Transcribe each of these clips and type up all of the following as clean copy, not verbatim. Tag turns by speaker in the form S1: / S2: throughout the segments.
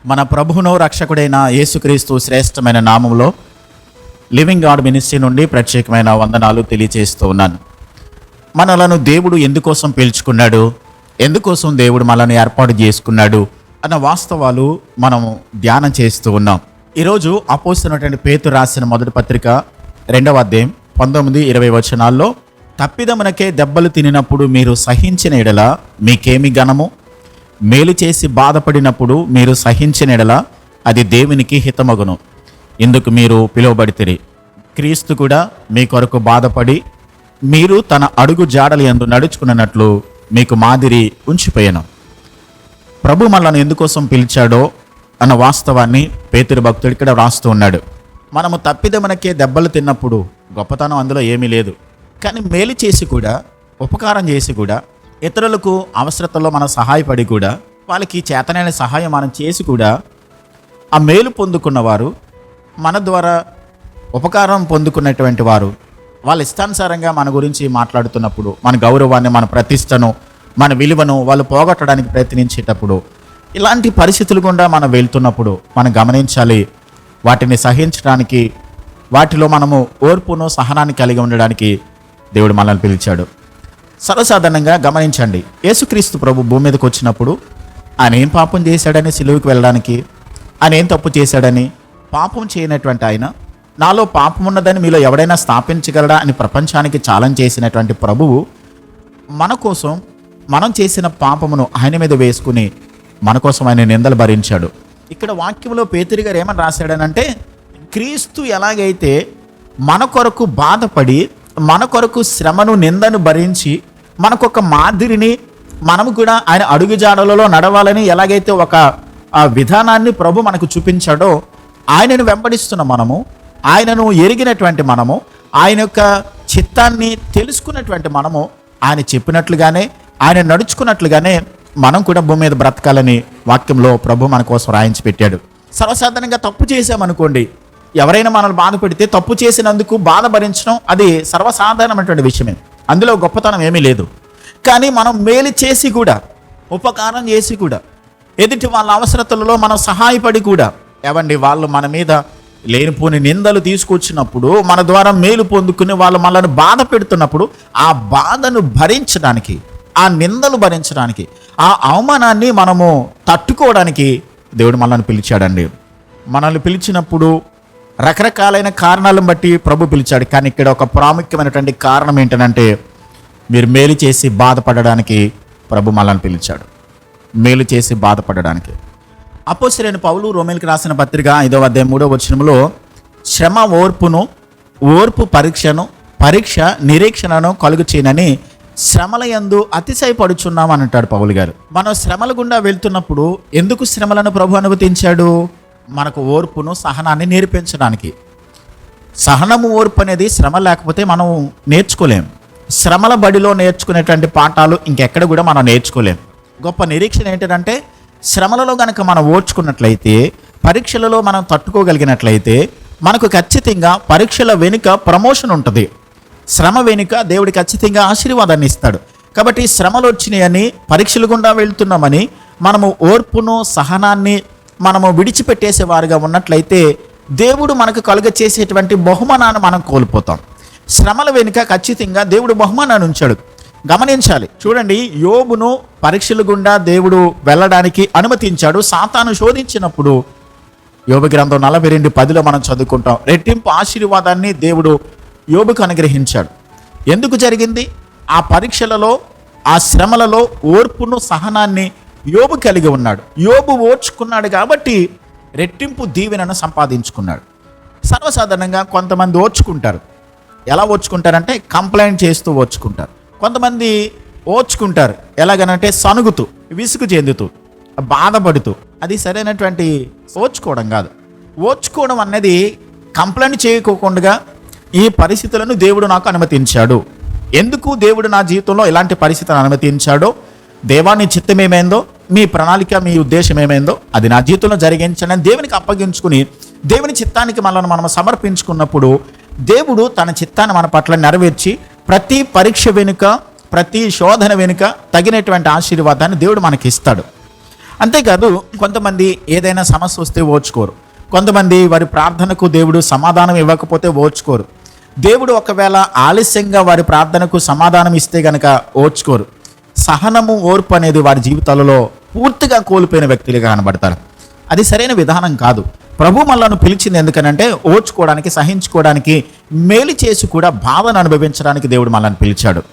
S1: మన ప్రభువును రక్షకుడైన యేసుక్రీస్తు శ్రేష్టమైన నామంలో లివింగ్ గాడ్ మినిస్ట్రీ నుండి ప్రత్యేకమైన వందనాలు తెలియజేస్తూ ఉన్నాను. మనలను దేవుడు ఎందుకోసం పిలుచుకున్నాడు, ఎందుకోసం దేవుడు మనల్ని ఏర్పాటు చేసుకున్నాడు అన్న వాస్తవాలు మనం ధ్యానం చేస్తూ ఉన్నాం. ఈరోజు అపోస్తలుడైన పేతురు రాసిన మొదటి పత్రిక 2వ అధ్యాయం 19-20 వచనాల్లో, తప్పిదమునకే దెబ్బలు తినినప్పుడు మీరు సహించిన ఎడల మీకేమి ఘనము, మేలు చేసి బాధపడినప్పుడు మీరు సహించిన ఎడల అది దేవునికి హితమగును. ఇందుకు మీరు పిలువబడితిరి. క్రీస్తు కూడా మీ కొరకు బాధపడి మీరు తన అడుగు జాడలు యందు నడుచుకున్నట్లు మీకు మాదిరి ఉంచిపోయాను. ప్రభు మనల్ని ఎందుకోసం పిలిచాడో అన్న వాస్తవాన్ని పేతురు భక్తుడు ఇక్కడ వ్రాస్తూ ఉన్నాడు. మనము తప్పిదమునకే దెబ్బలు తిన్నప్పుడు గొప్పతనం అందులో ఏమీ లేదు. కానీ మేలు చేసి కూడా, ఉపకారం చేసి కూడా, ఇతరులకు అవసరతలో మనం సహాయపడి కూడా, వాళ్ళకి చేతనైన సహాయం మనం చేసి కూడా, ఆ మేలు పొందుకున్నవారు, మన ద్వారా ఉపకారం పొందుకున్నటువంటి వారు వాళ్ళ ఇష్టానుసారంగా మన గురించి మాట్లాడుతున్నప్పుడు, మన గౌరవాన్ని, మన ప్రతిష్టను, మన విలువను వాళ్ళు పోగొట్టడానికి ప్రయత్నించేటప్పుడు, ఇలాంటి పరిస్థితులు గుండా మనం వెళ్తున్నప్పుడు మనం గమనించాలి, వాటిని సహించడానికి, వాటిలో మనము ఓర్పును సహనాన్ని కలిగి ఉండడానికి దేవుడు మనల్ని పిలిచాడు. సర్వసాధారణంగా గమనించండి, యేసుక్రీస్తు ప్రభు భూమి మీదకి వచ్చినప్పుడు ఆయన ఏం పాపం చేశాడని సిలువకి వెళ్ళడానికి, ఆయన ఏం తప్పు చేశాడని, పాపం చేయనటువంటి ఆయన నాలో పాపం ఉన్నదని మీలో ఎవడైనా స్థాపించగలడా అని ప్రపంచానికి ఛాలెంజ్ చేసినటువంటి ప్రభువు మన కోసం, మనం చేసిన పాపమును ఆయన మీద వేసుకుని మన కోసం ఆయన నిందలు భరించాడు. ఇక్కడ వాక్యంలో పేతురు గారు ఏమని రాశాడనంటే, క్రీస్తు ఎలాగైతే మన కొరకు బాధపడి, మన కొరకు శ్రమను, నిందను భరించి, మనకొక మాదిరిని, మనము కూడా ఆయన అడుగుజాడలలో నడవాలని ఎలాగైతే ఒక విధానాన్ని ప్రభు మనకు చూపించాడో, ఆయనను వెంబడిస్తున్న మనము, ఆయనను ఎరిగినటువంటి మనము, ఆయన యొక్క చిత్తాన్ని తెలుసుకున్నటువంటి మనము, ఆయన చెప్పినట్లుగానే, ఆయన నడుచుకున్నట్లుగానే మనం కూడా భూమి మీద బ్రతకాలని వాక్యంలో ప్రభు మన కోసం రాయించి పెట్టాడు. సర్వసాధారణంగా తప్పు చేసామనుకోండి, ఎవరైనా మనల్ని బాధ పెడితే తప్పు చేసినందుకు బాధ భరించడం అది సర్వసాధారణమైనటువంటి విషయమే, అందులో గొప్పతనం ఏమీ లేదు. కానీ మనం మేలు చేసి కూడా, ఉపకారం చేసి కూడా, ఎదుటి వాళ్ళ అవసరతలలో మనం సహాయపడి కూడా, ఏవండి వాళ్ళు మన మీద లేనిపోని నిందలు తీసుకొచ్చినప్పుడు, మన ద్వారా మేలు పొందుకుని వాళ్ళు మనల్ని బాధ పెడుతున్నప్పుడు, ఆ బాధను భరించడానికి, ఆ నిందలు భరించడానికి, ఆ అవమానాన్ని మనము తట్టుకోవడానికి దేవుడు మనల్ని పిలిచాడండి. మనల్ని పిలిచినప్పుడు రకరకాలైన కారణాలను బట్టి ప్రభు పిలిచాడు. కానీ ఇక్కడ ఒక ప్రాముఖ్యమైనటువంటి కారణం ఏంటంటే, మీరు మేలు చేసి బాధపడడానికి ప్రభు మనల్ని పిలిచాడు. మేలు చేసి బాధపడడానికి. అపోస్తలుడైన పౌలు రోమీయులకు రాసిన పత్రిక 5వ అధ్యాయం 3వ వచనంలో, శ్రమ ఓర్పును, ఓర్పు పరీక్షను, పరీక్ష నిరీక్షణను కలుగు చేయనని శ్రమల యందు అతిశయపడుచున్నాం అని అంటాడు పౌలు గారు. మనం శ్రమల గుండా వెళ్తున్నప్పుడు ఎందుకు శ్రమలను ప్రభు అనుమతించాడు? మనకు ఓర్పును, సహనాన్ని నేర్పించడానికి. సహనము, ఓర్పు అనేది శ్రమ లేకపోతే మనం నేర్చుకోలేం. శ్రమల బడిలో నేర్చుకునేటువంటి పాఠాలు ఇంకెక్కడ కూడా మనం నేర్చుకోలేం. గొప్ప నిరీక్షణ ఏంటంటే, శ్రమలలో కనుక మనం ఓర్చుకున్నట్లయితే, పరీక్షలలో మనం తట్టుకోగలిగినట్లయితే, మనకు ఖచ్చితంగా పరీక్షల వెనుక ప్రమోషన్ ఉంటుంది. శ్రమ వెనుక దేవుడు ఖచ్చితంగా ఆశీర్వాదాన్ని ఇస్తాడు. కాబట్టి శ్రమలు వచ్చినాయని, పరీక్షలు గుండా వెళ్తున్నామని మనము ఓర్పును, సహనాన్ని మనము విడిచిపెట్టేసేవారుగా ఉన్నట్లయితే దేవుడు మనకు కలుగ చేసేటువంటి బహుమానాన్ని మనం కోల్పోతాం. శ్రమల వెనుక ఖచ్చితంగా దేవుడు బహుమానాన్ని ఉంచాడు. గమనించాలి, చూడండి, యోబును పరీక్షల గుండా దేవుడు వెళ్ళడానికి అనుమతించాడు. సాతాను శోధించినప్పుడు యోబు గ్రంథం 42:10 మనం చదువుకుంటాం, రెట్టింపు ఆశీర్వాదాన్ని దేవుడు యోబుకు అనుగ్రహించాడు. ఎందుకు జరిగింది? ఆ పరీక్షలలో, ఆ శ్రమలలో ఓర్పును, సహనాన్ని యోబు కలిగి ఉన్నాడు. యోబు ఓర్చుకున్నాడు కాబట్టి రెట్టింపు దీవెనను సంపాదించుకున్నాడు. సర్వసాధారణంగా కొంతమంది ఓర్చుకుంటారు. ఎలా ఓర్చుకుంటారంటే కంప్లైంట్ చేస్తూ ఓర్చుకుంటారు. కొంతమంది ఓర్చుకుంటారు ఎలాగనంటే సనుగుతూ, విసుగు చెందుతూ, బాధపడుతూ. అది సరైనటువంటి ఓర్చుకోవడం కాదు. ఓర్చుకోవడం అనేది కంప్లైంట్ చేయకోకుండా, ఈ పరిస్థితులను దేవుడు నాకు అనుమతించాడు, ఎందుకు దేవుడు నా జీవితంలో ఇలాంటి పరిస్థితులను అనుమతించాడో, దేవాని చిత్తం ఏమైందో, మీ ప్రణాళిక, మీ ఉద్దేశం ఏమైందో అది నా జీవితంలో జరిగించండి అని దేవునికి అప్పగించుకుని, దేవుని చిత్తానికి మనల్ని మనం సమర్పించుకున్నప్పుడు దేవుడు తన చిత్తాన్ని మన పట్ల నెరవేర్చి ప్రతి పరీక్ష వెనుక, ప్రతి శోధన వెనుక తగినటువంటి ఆశీర్వాదాన్ని దేవుడు మనకి ఇస్తాడు. అంతేకాదు కొంతమంది ఏదైనా సమస్య వస్తే ఓర్చుకోరు. కొంతమంది వారి ప్రార్థనకు దేవుడు సమాధానం ఇవ్వకపోతే ఓర్చుకోరు. దేవుడు ఒకవేళ ఆలస్యంగా వారి ప్రార్థనకు సమాధానం ఇస్తే గనక ఓర్చుకోరు. సహనము, ఓర్పు అనేది వారి జీవితాలలో పూర్తిగా కోల్పోయిన వ్యక్తులుగా కనబడతారు. అది సరైన విధానం కాదు. ప్రభు మనలను పిలిచింది ఎందుకనంటే ఓర్చుకోవడానికి, సహించుకోవడానికి, మేలు చేసి కూడా బాధను అనుభవించడానికి దేవుడు మనల్ని పిలిచాడు.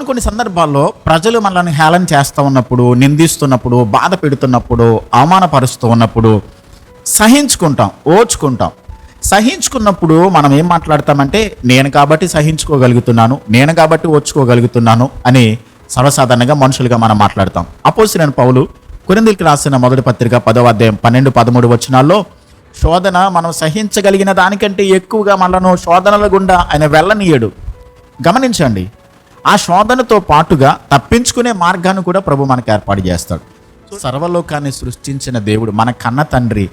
S1: కొన్ని సందర్భాల్లో ప్రజలు మనల్ని హేళన చేస్తూ ఉన్నప్పుడు, నిందిస్తున్నప్పుడు, బాధ పెడుతున్నప్పుడు, అవమానపరుస్తూ ఉన్నప్పుడు సహించుకుంటాం, ఓర్చుకుంటాం. సహించుకున్నప్పుడు మనం ఏం మాట్లాడతామంటే నేను కాబట్టి సహించుకోగలుగుతున్నాను, నేను కాబట్టి ఓర్చుకోగలుగుతున్నాను అని సర్వసాధారణంగా మనుషులుగా మనం మాట్లాడతాం. అపోస్తలుడైన పౌలు కొరింథీయులకు రాసిన మొదటి పత్రిక 10వ అధ్యాయం 12-13 వచనాల్లో శోధన మనం సహించగలిగిన దానికంటే ఎక్కువగా మనను శోధనల గుండా ఆయన వెళ్ళనీయడు. గమనించండి, ఆ శోధనతో పాటుగా తప్పించుకునే మార్గాన్ని కూడా ప్రభు మనకు ఏర్పాటు చేస్తాడు. సర్వలోకాన్ని సృష్టించిన దేవుడు, మన కన్న తండ్రి,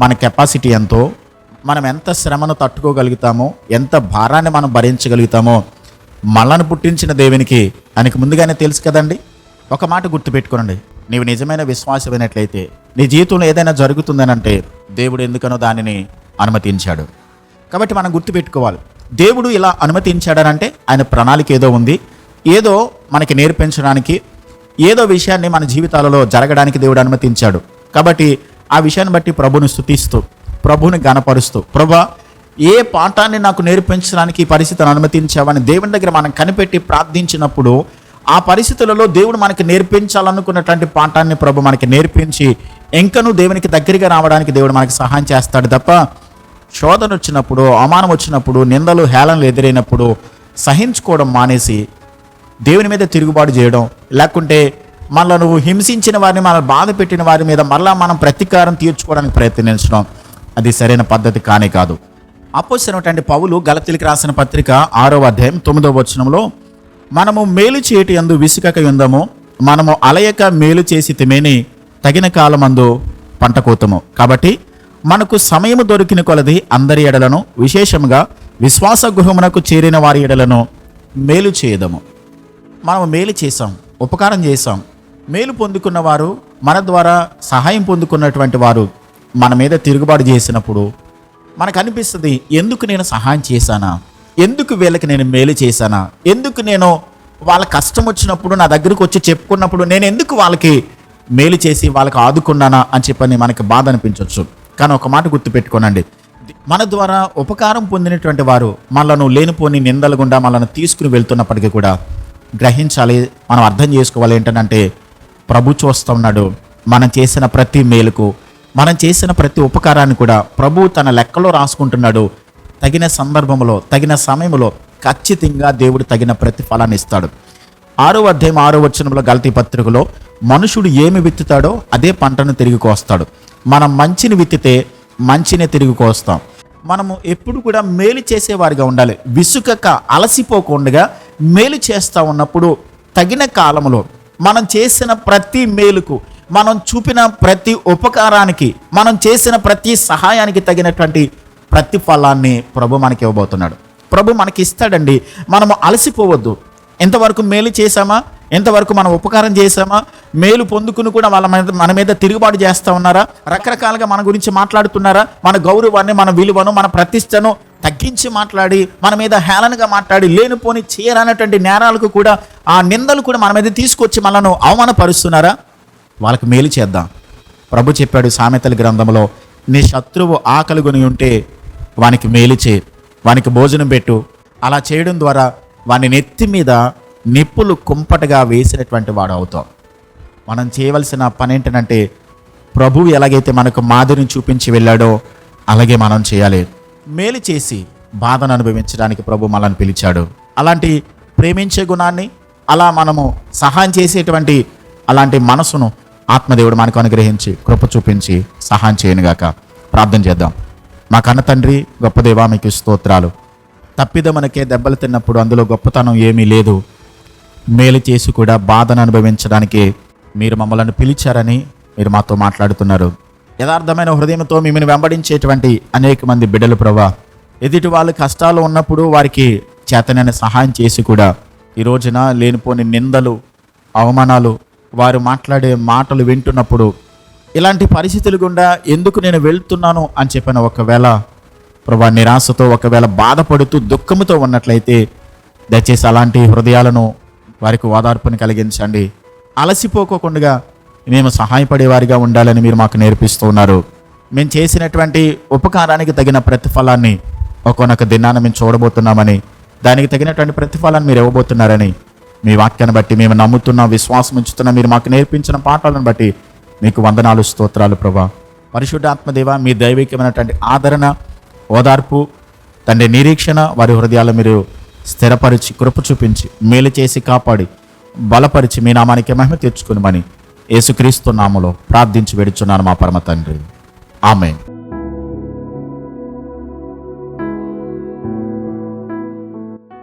S1: మన కెపాసిటీ ఎంతో, మనం ఎంత శ్రమను తట్టుకోగలుగుతామో, ఎంత భారాన్ని మనం భరించగలుగుతామో మనల్ని పుట్టించిన దేవునికి ఆయనకు ముందుగానే తెలుసు కదండి. ఒక మాట గుర్తుపెట్టుకోనండి, నీవు నిజమైన విశ్వాసమైనట్లయితే నీ జీవితంలో ఏదైనా జరుగుతుందనంటే దేవుడు ఎందుకనో దానిని అనుమతించాడు. కాబట్టి మనం గుర్తుపెట్టుకోవాలి, దేవుడు ఇలా అనుమతించాడనంటే ఆయన ప్రణాళిక ఏదో ఉంది. ఏదో మనకి నేర్పించడానికి, ఏదో విషయాన్ని మన జీవితాలలో జరగడానికి దేవుడు అనుమతించాడు. కాబట్టి ఆ విషయాన్ని బట్టి ప్రభుని స్తుతిస్తూ, ప్రభుని గణపరుస్తూ, ప్రభా ఏ పాఠాన్ని నాకు నేర్పించడానికి ఈ పరిస్థితిని అనుమతించావని దేవుని దగ్గర మనం కనిపెట్టి ప్రార్థించినప్పుడు ఆ పరిస్థితులలో దేవుడు మనకి నేర్పించాలనుకున్నటువంటి పాఠాన్ని ప్రభు మనకి నేర్పించి ఇంకనూ దేవునికి దగ్గరగా రావడానికి దేవుడు మనకి సహాయం చేస్తాడు తప్ప, శోధన వచ్చినప్పుడు, అవమానం వచ్చినప్పుడు, నిందలు, హేళనలు ఎదురైనప్పుడు సహించుకోవడం మానేసి దేవుని మీద తిరుగుబాటు చేయడం, లేకుంటే మనల్ని నువ్వు హింసించిన వారిని, మన బాధ పెట్టిన వారి మీద మరలా మనం ప్రతీకారం తీర్చుకోవడానికి ప్రయత్నించడం అది సరైన పద్ధతి కానే కాదు. అపోస్తలుడైన పౌలు గలతీయులకు రాసిన పత్రిక 6వ అధ్యాయం 9వ వచనంలో మనము మేలు చేయటి యందు విసుకక యుందము, మనము అలయక మేలు చేసి తిమేని తగిన కాలమందు పంట కోతము. కాబట్టి మనకు సమయము దొరికిన కొలది అందరి ఎడలను, విశేషంగా విశ్వాస గృహమునకు చేరిన వారి ఎడలను మేలు చేయదము. మనము మేలు చేసాం, ఉపకారం చేసాం. మేలు పొందుకున్న వారు, మన ద్వారా సహాయం పొందుకున్నటువంటి వారు మన మీద తిరుగుబాటు చేసినప్పుడు మనకు అనిపిస్తుంది, ఎందుకు నేను సహాయం చేశానా, ఎందుకు వీళ్ళకి నేను మేలు చేశానా, ఎందుకు నేను వాళ్ళ కష్టం వచ్చినప్పుడు నా దగ్గరకు వచ్చి చెప్పుకున్నప్పుడు నేను ఎందుకు వాళ్ళకి మేలు చేసి వాళ్ళకి ఆదుకున్నానా అని చెప్పని మనకి బాధ అనిపించవచ్చు. కానీ ఒక మాట గుర్తుపెట్టుకోనండి, మన ద్వారా ఉపకారం పొందినటువంటి వారు మనలను లేనిపోని నిందల గుండా మనల్ని తీసుకుని వెళ్తున్నప్పటికీ కూడా గ్రహించాలి, మనం అర్థం చేసుకోవాలి. ఏంటంటే ప్రభు చూస్తూ ఉన్నాడు. మనం చేసిన ప్రతి మేలుకు, మనం చేసిన ప్రతి ఉపకారాన్ని కూడా ప్రభు తన లెక్కలో రాసుకుంటున్నాడు. తగిన సందర్భంలో, తగిన సమయంలో ఖచ్చితంగా దేవుడు తగిన ప్రతిఫలాన్ని ఇస్తాడు. 6వ అధ్యాయం 6వ వచనంలో గలతీ పత్రికలో మనుషుడు ఏమి విత్తుతాడో అదే పంటను తిరిగి కోస్తాడు. మనం మంచిని విత్తితే మంచినే తిరిగి కోస్తాం. మనము ఎప్పుడు కూడా మేలు చేసేవారిగా ఉండాలి. విసుకక, అలసిపోకుండా మేలు చేస్తూ ఉన్నప్పుడు తగిన కాలంలో మనం చేసిన ప్రతి మేలుకు, మనం చూపిన ప్రతి ఉపకారానికి, మనం చేసిన ప్రతి సహాయానికి తగినటువంటి ప్రతిఫలాన్ని ప్రభు మనకి ఇవ్వబోతున్నాడు. ప్రభు మనకి ఇస్తాడండి. మనము అలసిపోవద్దు. ఎంతవరకు మేలు చేశామా, ఎంతవరకు మనం ఉపకారం చేశామా, మేలు పొందుకుని కూడా మన మీద తిరుగుబాటు చేస్తూ ఉన్నారా, రకరకాలుగా మన గురించి మాట్లాడుతున్నారా, మన గౌరవాన్ని, మన విలువను, మన ప్రతిష్టను తగ్గించి మాట్లాడి, మన మీద హేళనగా మాట్లాడి, లేనిపోని చేయరానటువంటి నేరాలకు కూడా, ఆ నిందలు కూడా మన మీద తీసుకొచ్చి మనను అవమానపరుస్తున్నారా, వాళ్ళకి మేలు చేద్దాం. ప్రభు చెప్పాడు సామెతల గ్రంథంలో, నీ శత్రువు ఆకలిగొని ఉంటే వానికి మేలు చేయి, వానికి భోజనం పెట్టు. అలా చేయడం ద్వారా వాని నెత్తి మీద నిప్పులు కుంపటగా వేసినటువంటి వాడు అవుతాం. మనం చేయవలసిన పని ఏంటంటే ప్రభువు ఎలాగైతే మనకు మాదిరిని చూపించి వెళ్ళాడో అలాగే మనం చేయాలి. మేలు చేసి బాధను అనుభవించడానికి ప్రభు మనల్ని పిలిచాడు. అలాంటి ప్రేమించే గుణాన్ని, అలా మనము సహాయం చేసేటువంటి అలాంటి మనసును ఆత్మదేవుడు మనకు అనుగ్రహించి కృప చూపించి సహాయం చేయనుగాక. ప్రార్థన చేద్దాం. మా కన్న తండ్రి, గొప్ప దేవా, మీకు స్తోత్రాలు. తప్పిదమనకే దెబ్బలు తిన్నప్పుడు అందులో గొప్పతనం ఏమీ లేదు. మేలు చేసి కూడా బాధను అనుభవించడానికి మీరు మమ్మల్ని పిలిచారని మీరు మాతో మాట్లాడుతున్నారు. యథార్థమైన హృదయంతో మిమ్మల్ని వెంబడించేటువంటి అనేక మంది బిడ్డలు ప్రభా, ఎదుటి వాళ్ళు కష్టాలు ఉన్నప్పుడు వారికి చేతనైన సహాయం చేసి కూడా ఈ రోజున లేనిపోని నిందలు, అవమానాలు, వారు మాట్లాడే మాటలు వింటున్నప్పుడు ఇలాంటి పరిస్థితులు గుండా ఎందుకు నేను వెళ్తున్నాను అని చెప్పిన ఒకవేళ ప్రభా నిరాశతో ఒకవేళ బాధపడుతూ దుఃఖముతో ఉన్నట్లయితే దయచేసి అలాంటి హృదయాలను వారికి ఓదార్పుని కలిగించండి. అలసిపోకోకుండా మేము సహాయపడేవారిగా ఉండాలని మీరు మాకు నేర్పిస్తూ ఉన్నారు. మేము చేసినటువంటి ఉపకారానికి తగిన ప్రతిఫలాన్ని ఒక్కొక్క దినాన మేము చూడబోతున్నామని, దానికి తగినటువంటి ప్రతిఫలాన్ని మీరు ఇవ్వబోతున్నారని మీ వాక్యాన్ని బట్టి మేము నమ్ముతున్న విశ్వాసం ఉంచుతున్న మీరు మాకు నేర్పించిన పాఠాలను బట్టి మీకు వందనాలు, స్తోత్రాలు ప్రభా. పరిశుద్ధాత్మదేవ, మీ దైవికమైనటువంటి ఆదరణ, ఓదార్పు, తండ్రి నిరీక్షణ వారి హృదయాలు మీరు స్థిరపరిచి, కృప చూపించి, మేలు చేసి, కాపాడి, బలపరిచి మీ నామానికి మహిమ తెచ్చుకునిమని యేసుక్రీస్తు నామములో ప్రార్థించి వేడుచున్నాను మా పరమ తండ్రి. ఆమేన్.